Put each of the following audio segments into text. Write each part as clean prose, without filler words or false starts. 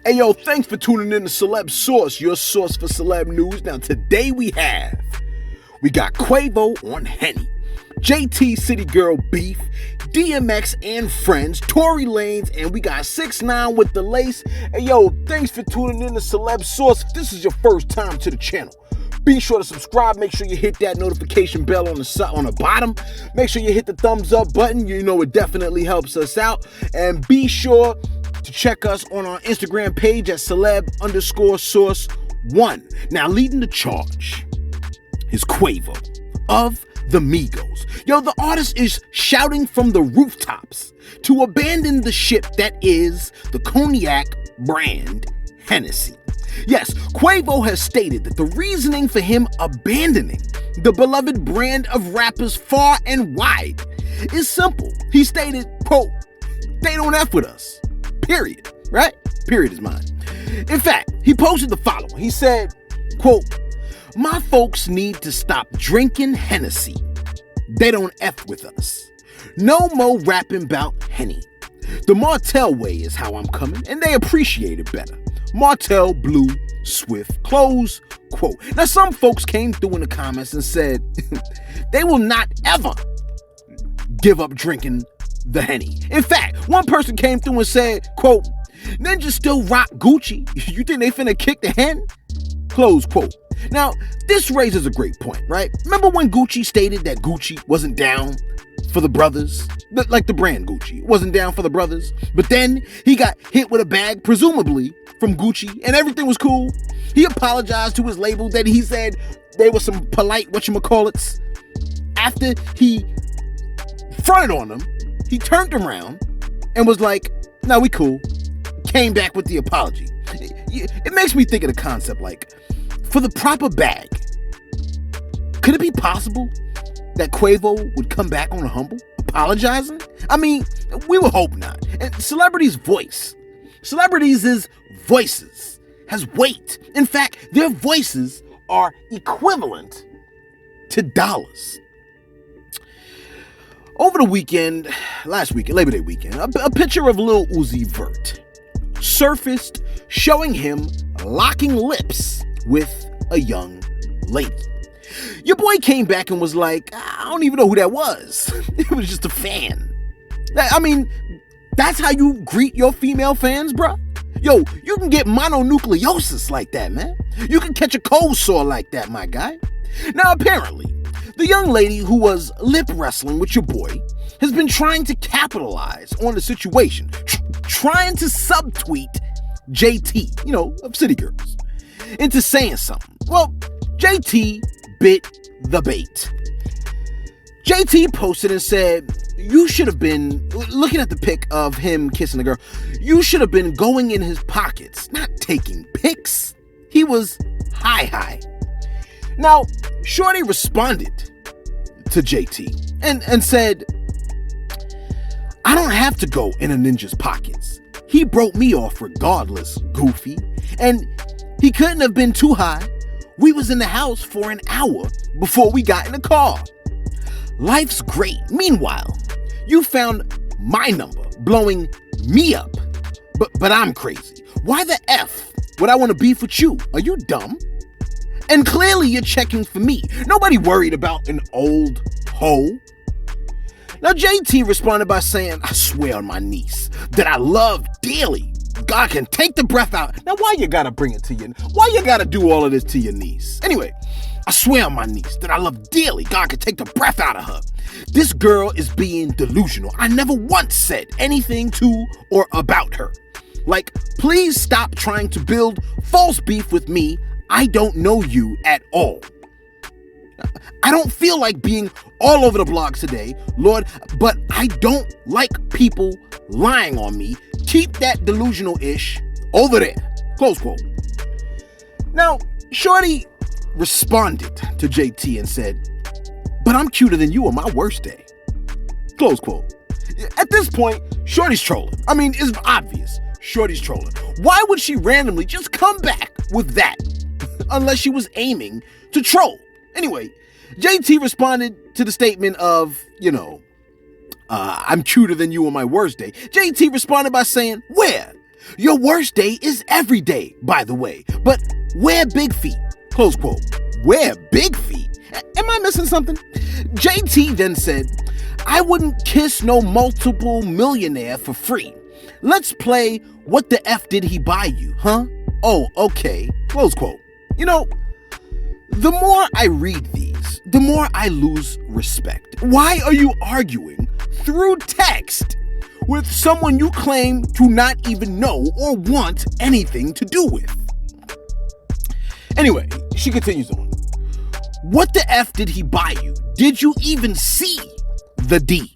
Hey yo, thanks for tuning in to Celeb Source, your source for celeb news. Now today we got Quavo on Henny, JT City Girl beef, DMX and friends, Tory Lanez, and we got 6ix9ine with the lace. Hey yo, thanks for tuning in to Celeb Source. If this is your first time to the channel, be sure to subscribe. Make sure you hit that notification bell on the bottom. Make sure you hit the thumbs up button. You know it definitely helps us out. And be sure to check us on our Instagram page at celeb_source1. Now, leading the charge is Quavo of the Migos. Yo, the artist is shouting from the rooftops to abandon the ship that is the cognac brand Hennessy. Yes, Quavo has stated that the reasoning for him abandoning the beloved brand of rappers far and wide is simple. He stated, quote, "They don't F with us. Period." Right? Period is mine. In fact, he posted the following. He said, quote, "My folks need to stop drinking Hennessy. They don't F with us. No more rapping about Henny. The Martell way is how I'm coming, and they appreciate it better. Martell Blue Swift," close quote. Now, some folks came through in the comments and said they will not ever give up drinking the Henny. In fact, one person came through and said, quote, "Ninjas still rock Gucci. You think they finna kick the hen?" Close quote. Now, this raises a great point, right? Remember when Gucci stated that Gucci wasn't down for the brothers? Like the brand Gucci wasn't down for the brothers. But then he got hit with a bag, presumably from Gucci, and everything was cool. He apologized to his label that he said they were some polite whatchamacallits. After he fronted on them, he turned around and was like, "No, we cool." Came back with the apology. It makes me think of the concept like, for the proper bag, could it be possible that Quavo would come back on a humble, apologizing? I mean, we would hope not. And celebrities' voices has weight. In fact, their voices are equivalent to dollars. Over the weekend, last weekend, Labor Day weekend, a picture of Lil Uzi Vert surfaced showing him locking lips with a young lady. Your boy came back and was like, "I don't even know who that was." It was just a fan. I mean, that's how you greet your female fans, bruh? Yo, you can get mononucleosis like that, man. You can catch a cold sore like that, my guy. Now, apparently, the young lady who was lip wrestling with your boy has been trying to capitalize on the situation, trying to subtweet JT, of City Girls, into saying something. Well, JT bit the bait. JT posted and said, "You should have been," looking at the pic of him kissing the girl, "you should have been going in his pockets, not taking pics. He was high." Now, Shorty responded to JT and said, "I don't have to go in a ninja's pockets. He broke me off regardless, goofy. And he couldn't have been too high. We was in the house for an hour before we got in the car. Life's great. Meanwhile, you found my number blowing me up. But I'm crazy. Why the F would I want to beef with you? Are you dumb? And clearly you're checking for me. Nobody worried about an old hoe." Now, JT responded by saying, "I swear on my niece that I love dearly. God can take the breath out." Now, why you gotta bring it to you? Why you gotta do all of this to your niece? Anyway, "I swear on my niece that I love dearly. God can take the breath out of her. This girl is being delusional. I never once said anything to or about her. Like, please stop trying to build false beef with me. I don't know you at all. I don't feel like being all over the blogs today, Lord, but I don't like people lying on me. Keep that delusional-ish over there." Close quote. Now, Shorty responded to JT and said, "But I'm cuter than you on my worst day." Close quote. At this point, Shorty's trolling. I mean, it's obvious. Shorty's trolling. Why would she randomly just come back with that? Unless she was aiming to troll. Anyway, JT responded to the statement of, I'm cuter than you on my worst day. JT responded by saying, "Where? Your worst day is every day, by the way, but wear big feet. Close quote. Wear big feet? Am I missing something? JT then said, I wouldn't kiss no multiple millionaire for free. Let's play What the F Did He Buy You, huh? Oh, okay. Close quote. You know, the more I read these, the more I lose respect. Why are you arguing through text with someone you claim to not even know or want anything to do with? Anyway, she continues on. What the F did he buy you? Did you even see the D?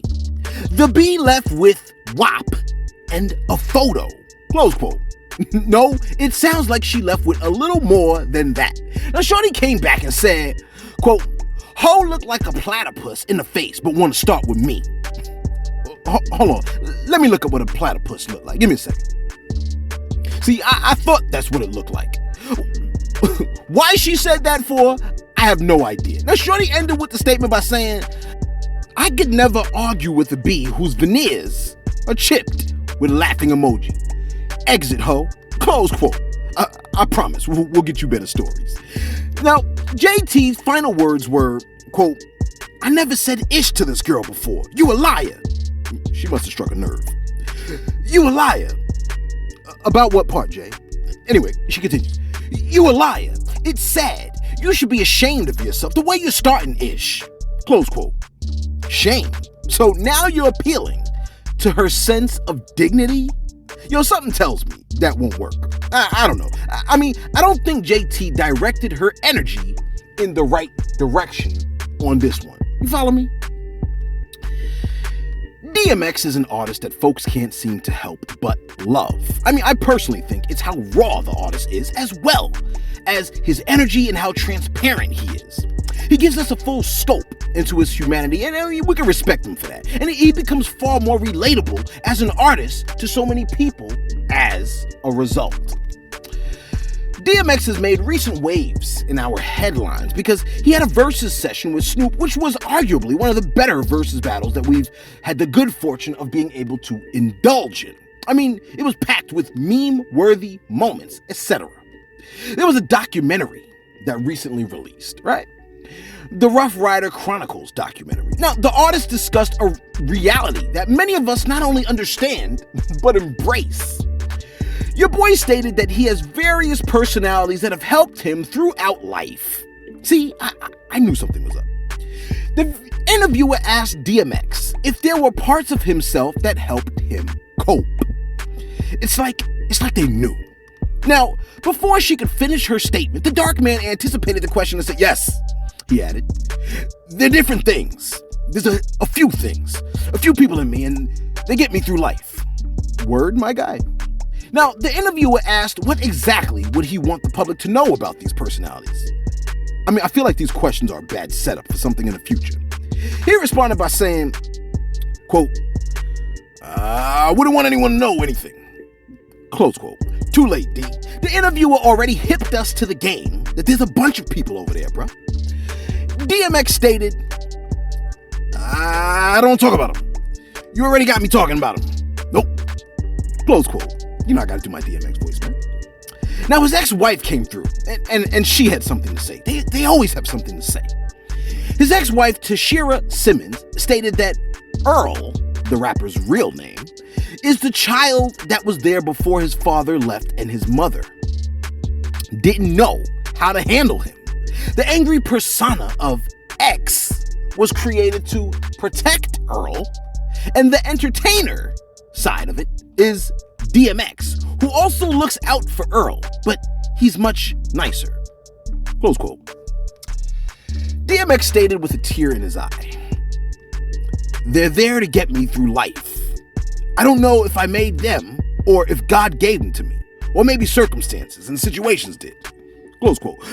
The B left with WAP and a photo. Close quote. No, it sounds like she left with a little more than that. Now, shorty came back and said, quote, Ho looked like a platypus in the face, but want to start with me. Hold on. Let me look up what a platypus looked like. Give me a second. See, I thought that's what it looked like. Why she said that for, I have no idea. Now, shorty ended with the statement by saying, I could never argue with a bee whose veneers are chipped with a laughing emoji. Exit, ho. Close quote. I promise, we'll get you better stories. Now, JT's final words were, quote, I never said ish to this girl before. You a liar. She must have struck a nerve. You a liar. About what part, Jay? Anyway, she continues. You a liar. It's sad. You should be ashamed of yourself. The way you're starting ish. Close quote. Shame. So now you're appealing to her sense of dignity? Yo, something tells me that won't work. I don't know. I mean, I don't think JT directed her energy in the right direction on this one. You follow me? DMX is an artist that folks can't seem to help but love. I mean, I personally think it's how raw the artist is, as well as his energy and how transparent he is. He gives us a full scope into his humanity, and we can respect him for that. And he becomes far more relatable as an artist to so many people as a result. DMX has made recent waves in our headlines because he had a versus session with Snoop, which was arguably one of the better versus battles that we've had the good fortune of being able to indulge in. I mean, it was packed with meme-worthy moments, etc. There was a documentary that recently released, right? The Rough Rider Chronicles documentary. Now, the artist discussed a reality that many of us not only understand, but embrace. Your boy stated that he has various personalities that have helped him throughout life. See, I knew something was up. The interviewer asked DMX if there were parts of himself that helped him cope. It's like they knew. Now, before she could finish her statement, the dark man anticipated the question and said, yes, he added, they're different things. There's a few things, a few people in me, and they get me through life. Word, my guy. Now, the interviewer asked what exactly would he want the public to know about these personalities? I mean, I feel like these questions are a bad setup for something in the future. He responded by saying, quote, I wouldn't want anyone to know anything. Close quote. Too late, D. The interviewer already hipped us to the game that there's a bunch of people over there, bruh. DMX stated, I don't talk about them. You already got me talking about them. Nope. Close quote. You know I gotta do my DMX voice, man. Now his ex-wife came through, and she had something to say. They always have something to say. His ex-wife, Tashira Simmons, stated that Earl, the rapper's real name, is the child that was there before his father left and his mother didn't know how to handle him. The angry persona of X was created to protect Earl, and the entertainer side of it is DMX, who also looks out for Earl, but he's much nicer. Close quote. DMX stated with a tear in his eye, they're there to get me through life. I don't know if I made them or if God gave them to me, or maybe circumstances and situations did. Close quote.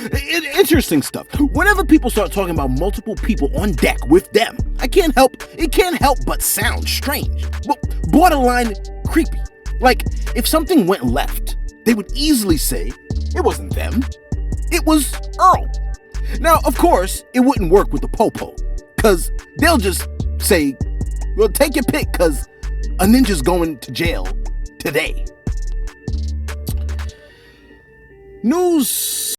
Interesting stuff. Whenever people start talking about multiple people on deck with them, it can't help but sound strange, but borderline creepy. Like, if something went left, they would easily say it wasn't them, it was Earl. Now, of course, it wouldn't work with the popo, because they'll just say, well, take your pick, because a ninja's going to jail today. News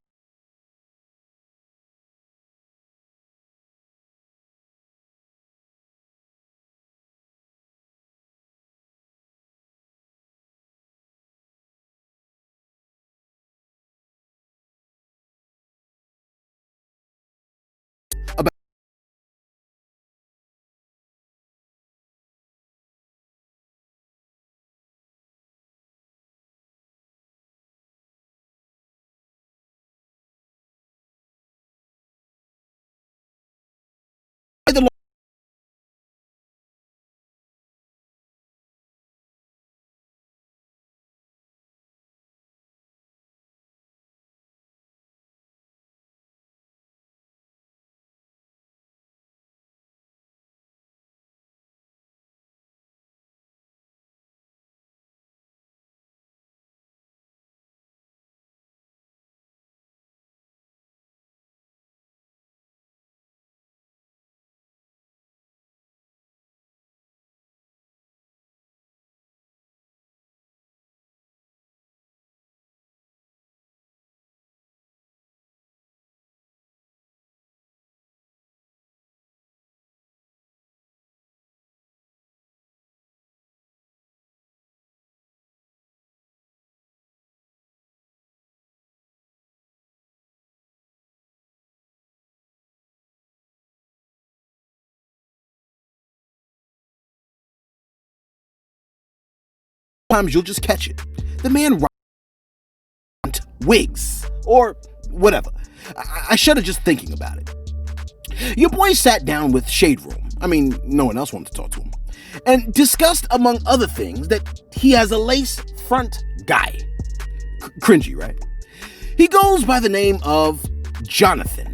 about the times you'll just catch it. The man rhymed wigs or whatever. I shudder just thinking about it. Your boy sat down with Shade Room. I mean, no one else wanted to talk to him. And discussed, among other things, that he has a lace front guy. Cringy, right? He goes by the name of Jonathan.